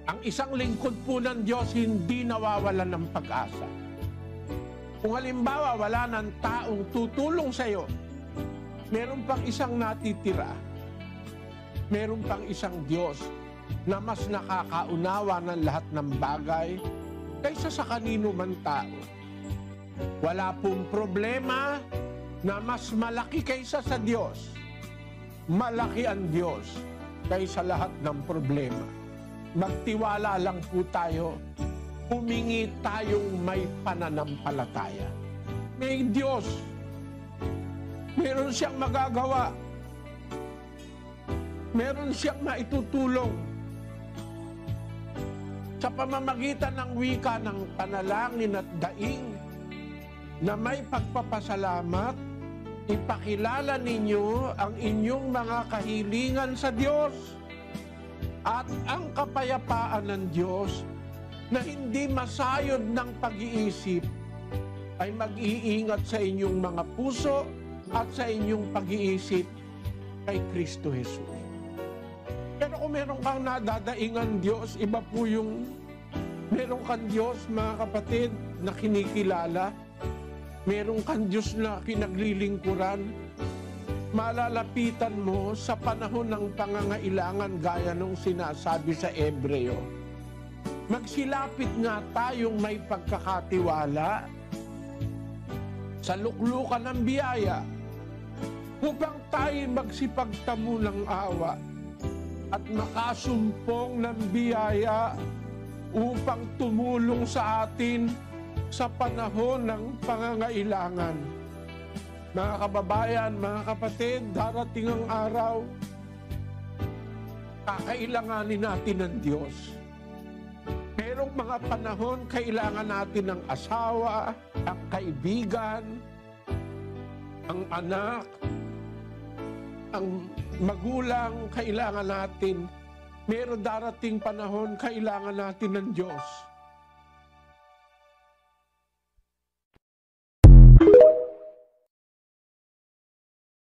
Ang isang lingkod po ng Diyos hindi nawawalan ng pag-asa. Kung halimbawa wala ng taong tutulong sa iyo, meron pang isang natitira. Meron pang isang Diyos na mas nakakaunawa ng lahat ng bagay kaysa sa kanino man tao. Wala pong problema na mas malaki kaysa sa Diyos. Malaki ang Diyos kaysa lahat ng problema. Magtiwala lang po tayo, humingi tayong may pananampalataya. May Diyos, meron siyang magagawa, meron siyang maitutulong. Sa pamamagitan ng wika ng panalangin at daing na may pagpapasalamat, ipakilala ninyo ang inyong mga kahilingan sa Diyos. At ang kapayapaan ng Diyos na hindi masayod ng pag-iisip ay mag-iingat sa inyong mga puso at sa inyong pag-iisip kay Kristo Jesus. Pero kung meron kang nadadaingan Diyos, iba po yung meron kang Diyos, mga kapatid, na kinikilala. Meron kang Diyos na kinaglilingkuran. Malalapitan mo sa panahon ng pangangailangan gaya nung sinasabi sa Hebreo. Magsilapit nga tayong may pagkakatiwala sa luklukan ng biyaya upang tayo magsipagtamo ng awa at makasumpong ng biyaya upang tumulong sa atin sa panahon ng pangangailangan. Mga kababayan, mga kapatid, darating ang araw, kakailanganin natin ng Diyos. Merong mga panahon, kailangan natin ng asawa, ang kaibigan, ang anak, ang magulang, kailangan natin. Meron darating panahon, kailangan natin ng Diyos.